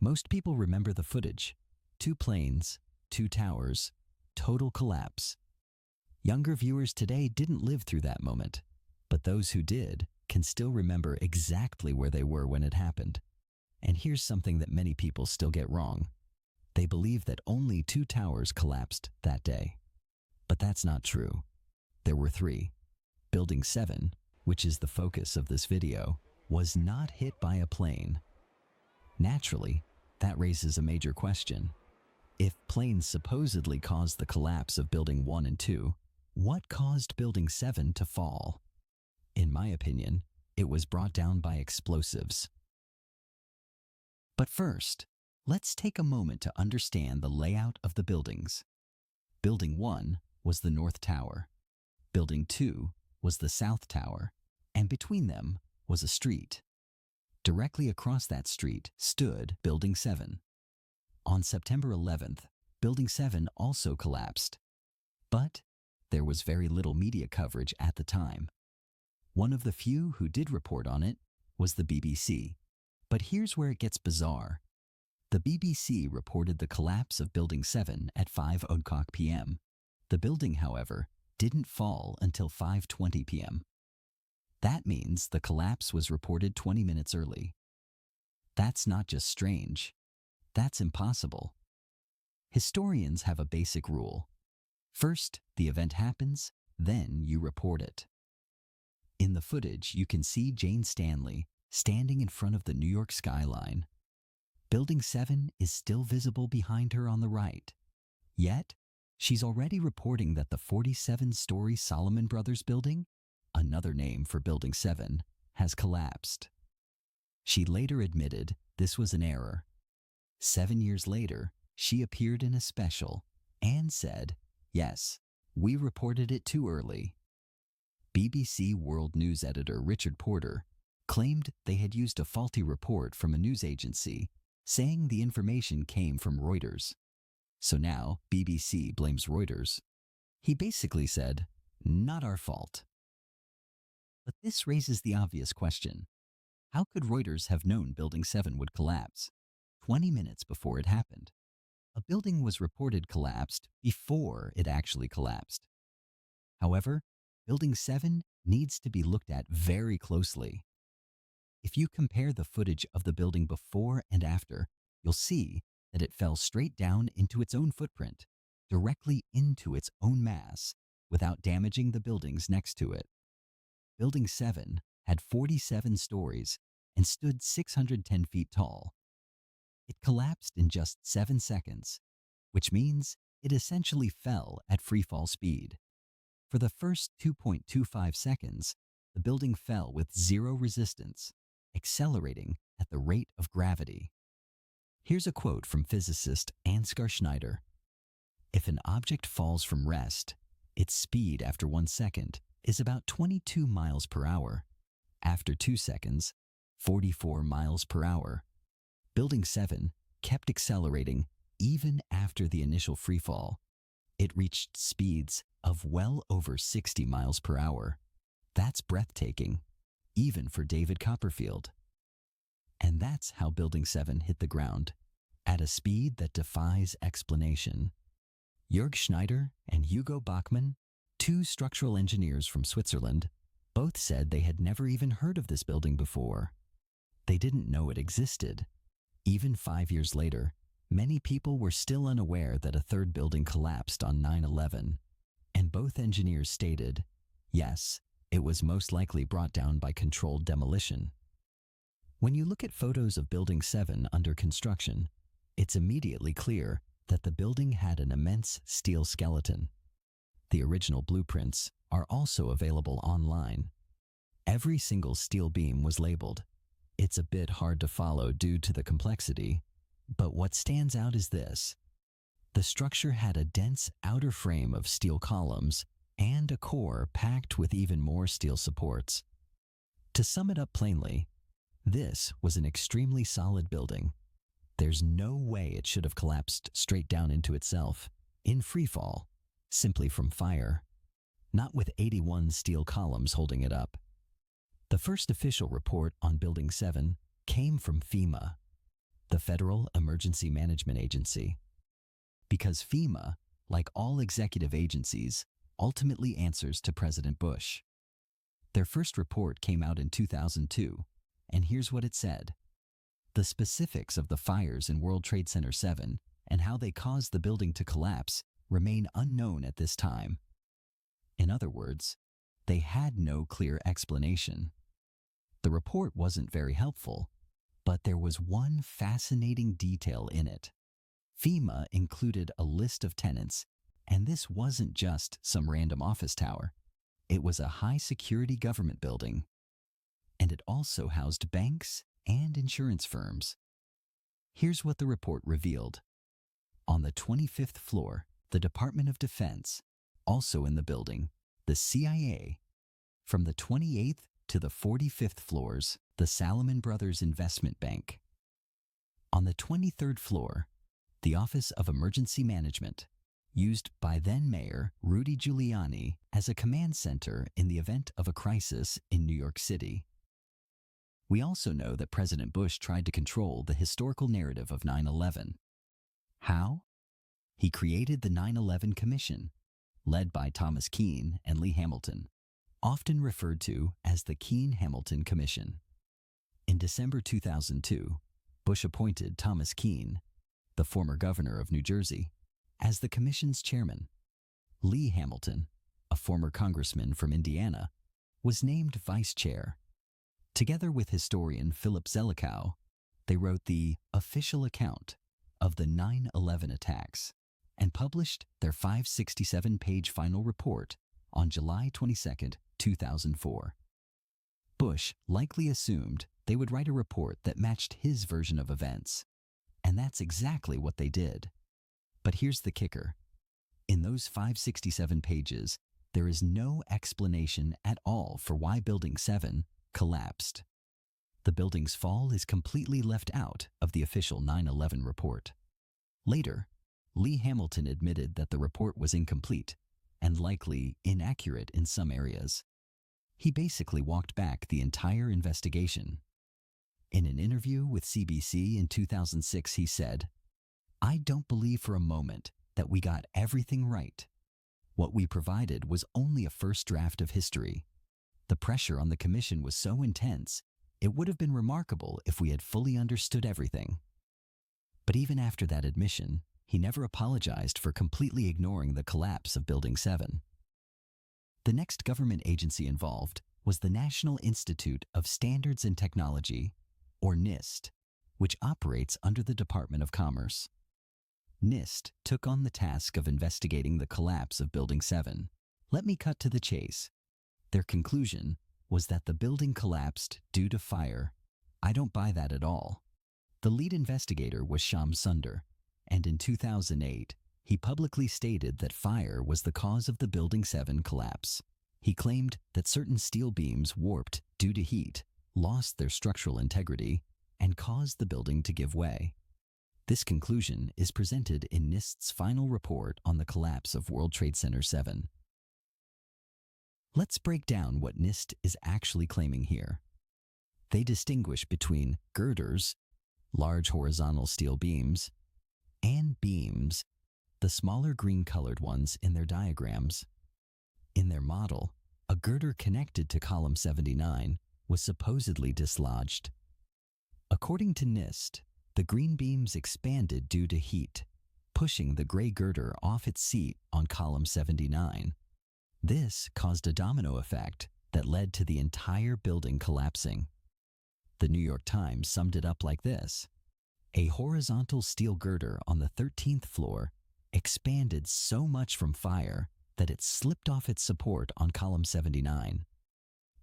Most people remember the footage: 2 planes, 2 towers, total collapse. Younger viewers today didn't live through that moment, but those who did can still remember exactly where they were when it happened. And here's something that many people still get wrong. They believe that only 2 towers collapsed that day. But that's not true. There were 3. Building 7, which is the focus of this video, was not hit by a plane. Naturally, that raises a major question. If planes supposedly caused the collapse of Building 1 and 2, what caused Building 7 to fall? In my opinion, it was brought down by explosives. But first, let's take a moment to understand the layout of the buildings. Building 1 was the North Tower. Building 2 was the South Tower, and between them was a street. Directly across that street stood Building 7. On September 11th, Building 7 also collapsed. But there was very little media coverage at the time. One of the few who did report on it was the BBC. But here's where it gets bizarre. The BBC reported the collapse of Building 7 at 5:00 p.m. The building, however, didn't fall until 5:20 p.m. That means the collapse was reported 20 minutes early. That's not just strange. That's impossible. Historians have a basic rule. First, the event happens, then you report it. In the footage, you can see Jane Stanley standing in front of the New York skyline. Building 7 is still visible behind her on the right. Yet, she's already reporting that the 47-story Solomon Brothers building, another name for Building 7, has collapsed. She later admitted this was an error. 7 years later, she appeared in a special and said, "Yes, we reported it too early." BBC World News editor Richard Porter claimed they had used a faulty report from a news agency, saying the information came from Reuters. So now BBC blames Reuters. He basically said, "Not our fault." But this raises the obvious question. How could Reuters have known Building 7 would collapse 20 minutes before it happened? A building was reported collapsed before it actually collapsed. However, Building 7 needs to be looked at very closely. If you compare the footage of the building before and after, you'll see that it fell straight down into its own footprint, directly into its own mass, without damaging the buildings next to it. Building 7 had 47 stories and stood 610 feet tall. It collapsed in just 7 seconds, which means it essentially fell at freefall speed. For the first 2.25 seconds, the building fell with 0 resistance, accelerating at the rate of gravity. Here's a quote from physicist Ansgar Schneider. "If an object falls from rest, its speed after 1 second is about 22 miles per hour. After 2 seconds, 44 miles per hour. Building 7 kept accelerating even after the initial freefall. It reached speeds of well over 60 miles per hour. That's breathtaking, even for David Copperfield." And that's how Building 7 hit the ground, at a speed that defies explanation. Jörg Schneider and Hugo Bachmann, 2 structural engineers from Switzerland, both said they had never even heard of this building before. They didn't know it existed. Even 5 years later, many people were still unaware that a third building collapsed on 9/11, and both engineers stated, yes, it was most likely brought down by controlled demolition. When you look at photos of Building 7 under construction, it's immediately clear that the building had an immense steel skeleton. The original blueprints are also available online. Every single steel beam was labeled. It's a bit hard to follow due to the complexity, but what stands out is this. The structure had a dense outer frame of steel columns and a core packed with even more steel supports. To sum it up plainly, this was an extremely solid building. There's no way it should have collapsed straight down into itself, in free fall, simply from fire. Not with 81 steel columns holding it up. The first official report on Building 7 came from FEMA. the Federal Emergency Management Agency. Because FEMA, like all executive agencies, ultimately answers to President Bush. Their first report came out in 2002, and here's what it said. The specifics of the fires in World Trade Center 7 and how they caused the building to collapse remain unknown at this time. In other words, they had no clear explanation. The report wasn't very helpful, but there was one fascinating detail in it. FEMA included a list of tenants, and this wasn't just some random office tower. It was a high-security government building, and it also housed banks and insurance firms. Here's what the report revealed. On the 25th floor, the Department of Defense, also in the building, the CIA. From the 28th to the 45th floors, the Salomon Brothers Investment Bank. On the 23rd floor, the Office of Emergency Management, used by then-Mayor Rudy Giuliani as a command center in the event of a crisis in New York City. We also know that President Bush tried to control the historical narrative of 9/11. How? He created the 9/11 Commission, led by Thomas Keane and Lee Hamilton, often referred to as the Keane-Hamilton Commission. In December 2002, Bush appointed Thomas Keane, the former governor of New Jersey, as the commission's chairman. Lee Hamilton, a former congressman from Indiana, was named vice chair. Together with historian Philip Zelikow, they wrote the official account of the 9/11 attacks and published their 567-page final report on July 22, 2004. Bush likely assumed they would write a report that matched his version of events, and that's exactly what they did. But here's the kicker. In those 567 pages, there is no explanation at all for why Building 7 collapsed. The building's fall is completely left out of the official 9/11 report. Later, Lee Hamilton admitted that the report was incomplete and likely inaccurate in some areas. He basically walked back the entire investigation. In an interview with CBC in 2006, he said, "I don't believe for a moment that we got everything right. What we provided was only a first draft of history. The pressure on the commission was so intense, it would have been remarkable if we had fully understood everything." But even after that admission, he never apologized for completely ignoring the collapse of Building 7. The next government agency involved was the National Institute of Standards and Technology, or NIST, which operates under the Department of Commerce. NIST took on the task of investigating the collapse of Building 7. Let me cut to the chase. Their conclusion was that the building collapsed due to fire. I don't buy that at all. The lead investigator was Shyam Sunder, and in 2008, he publicly stated that fire was the cause of the Building 7 collapse. He claimed that certain steel beams warped due to heat, lost their structural integrity, and caused the building to give way. This conclusion is presented in NIST's final report on the collapse of World Trade Center 7. Let's break down what NIST is actually claiming here. They distinguish between girders, large horizontal steel beams, and beams, the smaller green-colored ones in their diagrams. In their model, a girder connected to column 79 was supposedly dislodged. According to NIST, the green beams expanded due to heat, pushing the gray girder off its seat on column 79. This caused a domino effect that led to the entire building collapsing. The New York Times summed it up like this: a horizontal steel girder on the 13th floor expanded so much from fire that it slipped off its support on column 79.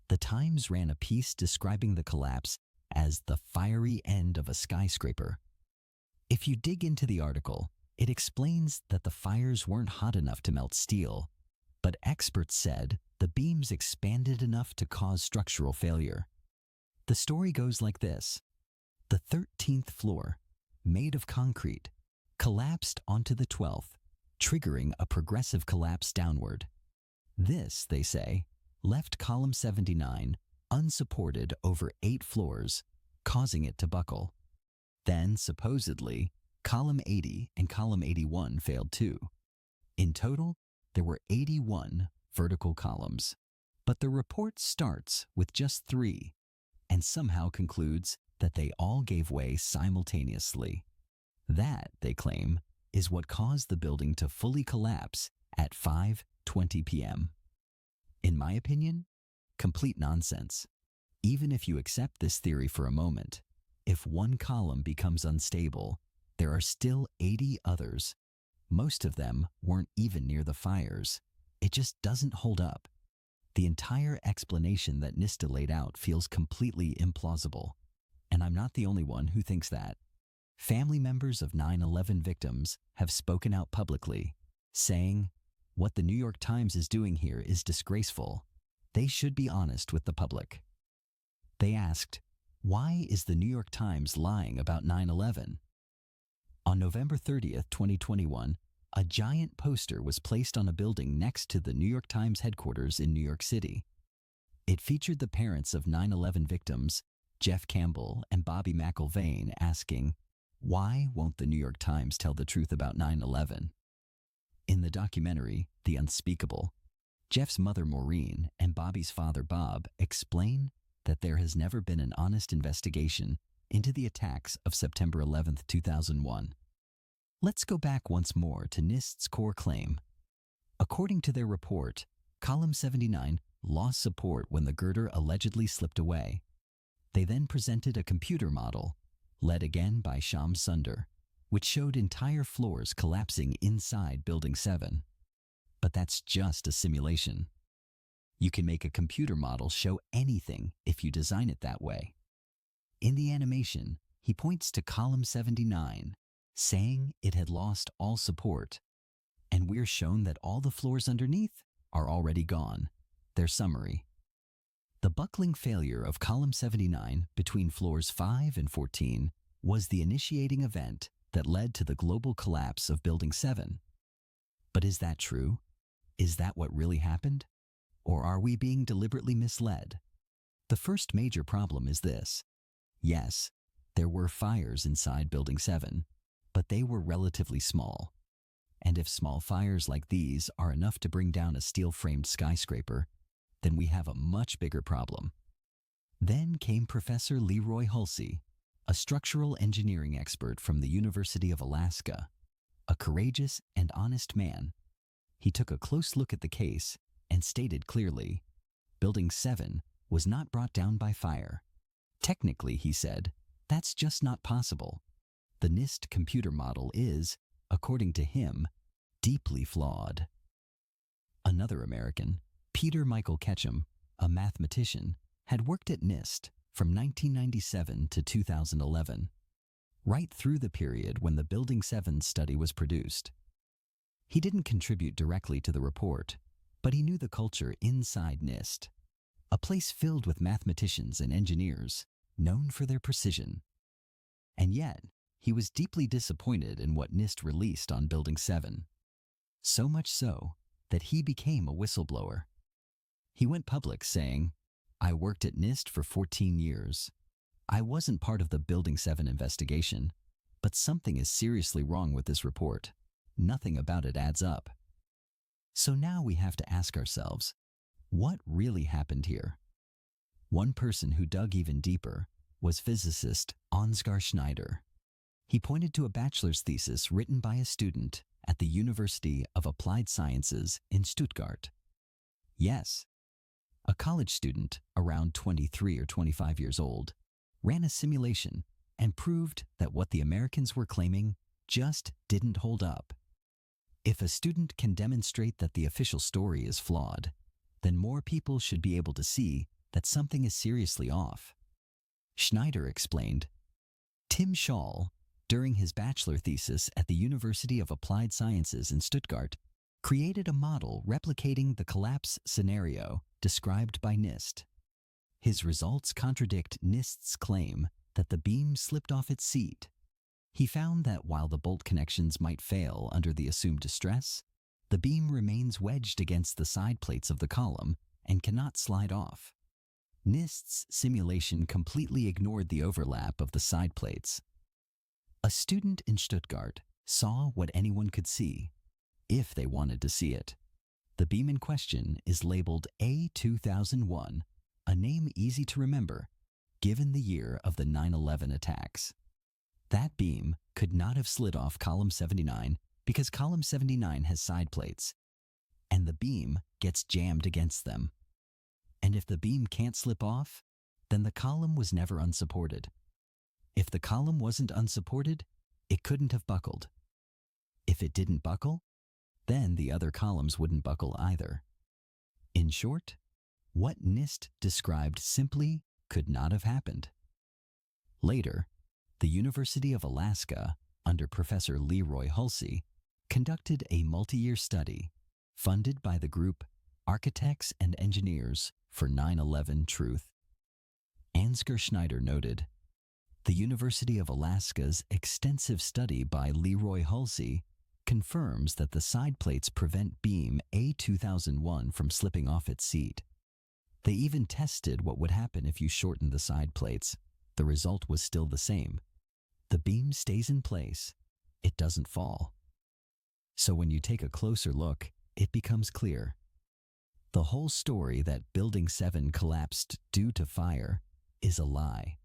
The Times ran a piece describing the collapse as the fiery end of a skyscraper. If you dig into the article, it explains that the fires weren't hot enough to melt steel, but experts said the beams expanded enough to cause structural failure. The story goes like this: the 13th floor, made of concrete, collapsed onto the 12th, triggering a progressive collapse downward. This, they say, left column 79 unsupported over 8 floors, causing it to buckle. Then, supposedly, column 80 and column 81 failed too. In total, there were 81 vertical columns. But the report starts with just 3 and somehow concludes that they all gave way simultaneously. That, they claim, is what caused the building to fully collapse at 5:20 p.m. In my opinion, complete nonsense. Even if you accept this theory for a moment, if one column becomes unstable, there are still 80 others. Most of them weren't even near the fires. It just doesn't hold up. The entire explanation that NISTA laid out feels completely implausible. And I'm not the only one who thinks that. Family members of 9/11 victims have spoken out publicly, saying, "What the New York Times is doing here is disgraceful. They should be honest with the public." They asked, why is the New York Times lying about 9/11? On November 30th, 2021, a giant poster was placed on a building next to the New York Times headquarters in New York City. It featured the parents of 9/11 victims, Jeff Campbell and Bobby McIlvaine, asking, "Why won't the New York Times tell the truth about 9/11? In the documentary, The Unspeakable, Jeff's mother Maureen and Bobby's father Bob explain that there has never been an honest investigation into the attacks of September 11th, 2001. Let's go back once more to NIST's core claim. According to their report, column 79 lost support when the girder allegedly slipped away. They then presented a computer model, led again by Shams Sunder, which showed entire floors collapsing inside Building 7. But that's just a simulation. You can make a computer model show anything if you design it that way. In the animation, he points to column 79, saying it had lost all support, and we're shown that all the floors underneath are already gone. Their summary. The buckling failure of column 79 between floors 5 and 14 was the initiating event that led to the global collapse of Building 7. But is that true? Is that what really happened? Or are we being deliberately misled? The first major problem is this. Yes, there were fires inside Building 7, but they were relatively small. And if small fires like these are enough to bring down a steel-framed skyscraper, then we have a much bigger problem. Then came Professor Leroy Hulsey, a structural engineering expert from the University of Alaska, a courageous and honest man. He took a close look at the case and stated clearly, Building 7 was not brought down by fire. Technically, he said, that's just not possible. The NIST computer model is, according to him, deeply flawed. Another American, Peter Michael Ketchum, a mathematician, had worked at NIST from 1997 to 2011, right through the period when the Building 7 study was produced. He didn't contribute directly to the report, but he knew the culture inside NIST, a place filled with mathematicians and engineers known for their precision. And yet, he was deeply disappointed in what NIST released on Building 7. So much so that he became a whistleblower. He went public saying, I worked at NIST for 14 years. I wasn't part of the Building 7 investigation, but something is seriously wrong with this report. Nothing about it adds up. So now we have to ask ourselves, what really happened here? One person who dug even deeper was physicist Ansgar Schneider. He pointed to a bachelor's thesis written by a student at the University of Applied Sciences in Stuttgart. Yes, a college student around 23 or 25 years old ran a simulation and proved that what the Americans were claiming just didn't hold up. If a student can demonstrate that the official story is flawed, then more people should be able to see that something is seriously off. Schneider explained, Tim Schall, during his bachelor thesis at the University of Applied Sciences in Stuttgart, created a model replicating the collapse scenario described by NIST. His results contradict NIST's claim that the beam slipped off its seat. He found that while the bolt connections might fail under the assumed stress, the beam remains wedged against the side plates of the column and cannot slide off. NIST's simulation completely ignored the overlap of the side plates. A student in Stuttgart saw what anyone could see, if they wanted to see it. The beam in question is labeled A2001, a name easy to remember, given the year of the 9/11 attacks. That beam could not have slid off column 79 because column 79 has side plates, and the beam gets jammed against them. And if the beam can't slip off, then the column was never unsupported. If the column wasn't unsupported, it couldn't have buckled. If it didn't buckle, then the other columns wouldn't buckle either. In short, what NIST described simply could not have happened. Later, the University of Alaska, under Professor Leroy Hulsey, conducted a multi-year study funded by the group Architects and Engineers for 9/11 Truth. Ansgar Schneider noted, the University of Alaska's extensive study by Leroy Hulsey confirms that the side plates prevent beam A2001 from slipping off its seat. They even tested what would happen if you shortened the side plates. The result was still the same. The beam stays in place. It doesn't fall. So when you take a closer look, it becomes clear. The whole story that Building 7 collapsed due to fire is a lie.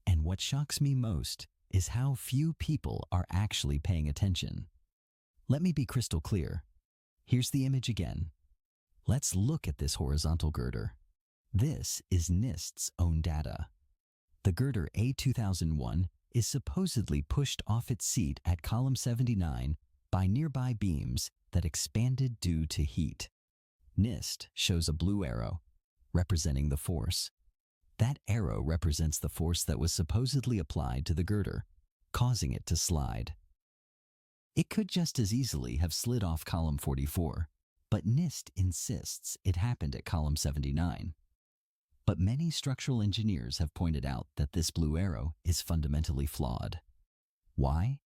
And what shocks me most is how few people are actually paying attention. Let me be crystal clear. Here's the image again. Let's look at this horizontal girder. This is NIST's own data. The girder A2001 is supposedly pushed off its seat at column 79 by nearby beams that expanded due to heat. NIST shows a blue arrow, representing the force. That arrow represents the force that was supposedly applied to the girder, causing it to slide. It could just as easily have slid off column 44, but NIST insists it happened at column 79. But many structural engineers have pointed out that this blue arrow is fundamentally flawed. Why?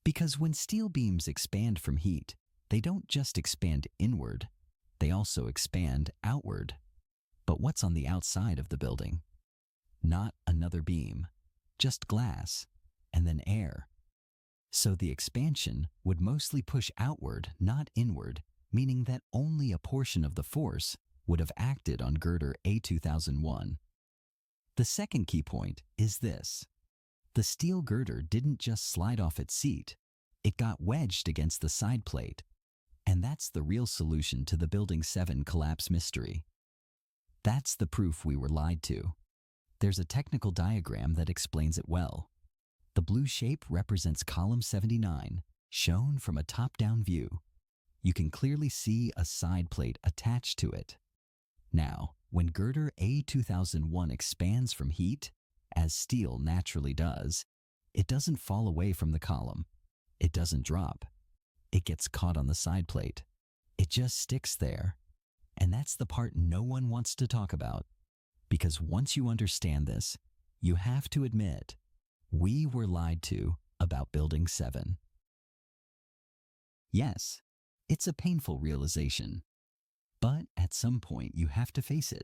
Because when steel beams expand from heat, they don't just expand inward, they also expand outward. But what's on the outside of the building? Not another beam, just glass, and then air. So the expansion would mostly push outward, not inward, meaning that only a portion of the force would have acted on girder A2001. The second key point is this. The steel girder didn't just slide off its seat, it got wedged against the side plate. And that's the real solution to the Building 7 collapse mystery. That's the proof we were lied to. There's a technical diagram that explains it well. The blue shape represents column 79, shown from a top-down view. You can clearly see a side plate attached to it. Now, when girder A2001 expands from heat, as steel naturally does, it doesn't fall away from the column. It doesn't drop. It gets caught on the side plate. It just sticks there. And that's the part no one wants to talk about. Because once you understand this, you have to admit, we were lied to about Building 7. Yes, it's a painful realization. But at some point you have to face it.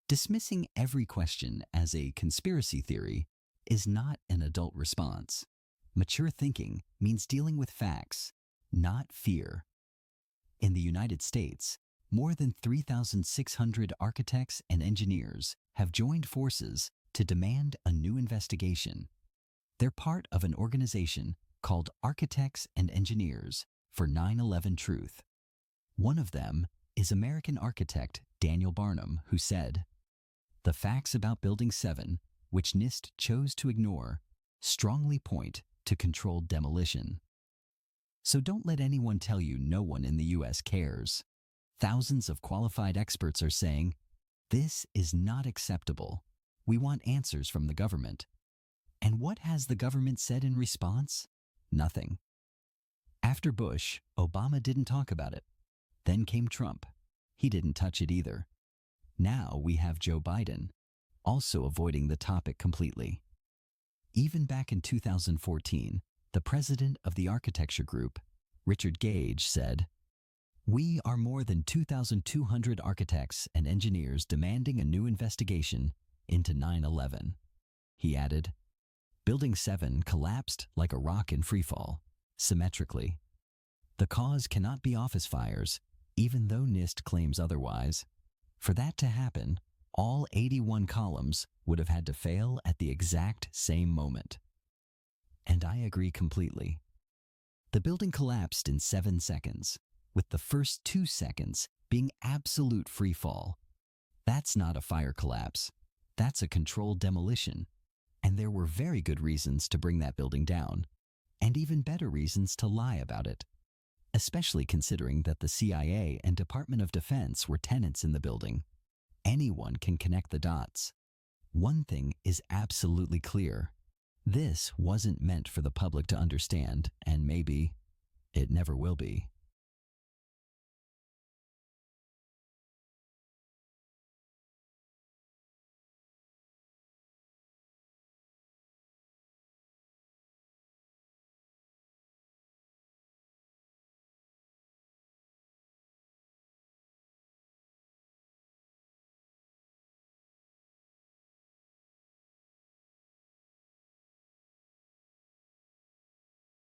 Dismissing every question as a conspiracy theory is not an adult response. Mature thinking means dealing with facts, not fear. In the United States, more than 3,600 architects and engineers have joined forces to demand a new investigation. They're part of an organization called Architects and Engineers for 9/11 Truth. One of them is American architect Daniel Barnum, who said, "The facts about Building 7, which NIST chose to ignore, strongly point to controlled demolition." So don't let anyone tell you no one in the U.S. cares. Thousands of qualified experts are saying, this is not acceptable. We want answers from the government. And what has the government said in response? Nothing. After Bush, Obama didn't talk about it. Then came Trump. He didn't touch it either. Now we have Joe Biden, also avoiding the topic completely. Even back in 2014, the president of the architecture group, Richard Gage, said, "We are more than 2,200 architects and engineers demanding a new investigation into 9/11. He added, Building 7 collapsed like a rock in freefall, symmetrically. The cause cannot be office fires, even though NIST claims otherwise. For that to happen, all 81 columns would have had to fail at the exact same moment. And I agree completely. The building collapsed in 7 seconds, with the first 2 seconds being absolute free fall. That's not a fire collapse. That's a controlled demolition. And there were very good reasons to bring that building down, and even better reasons to lie about it, especially considering that the CIA and Department of Defense were tenants in the building. Anyone can connect the dots. One thing is absolutely clear. This wasn't meant for the public to understand, and maybe it never will be.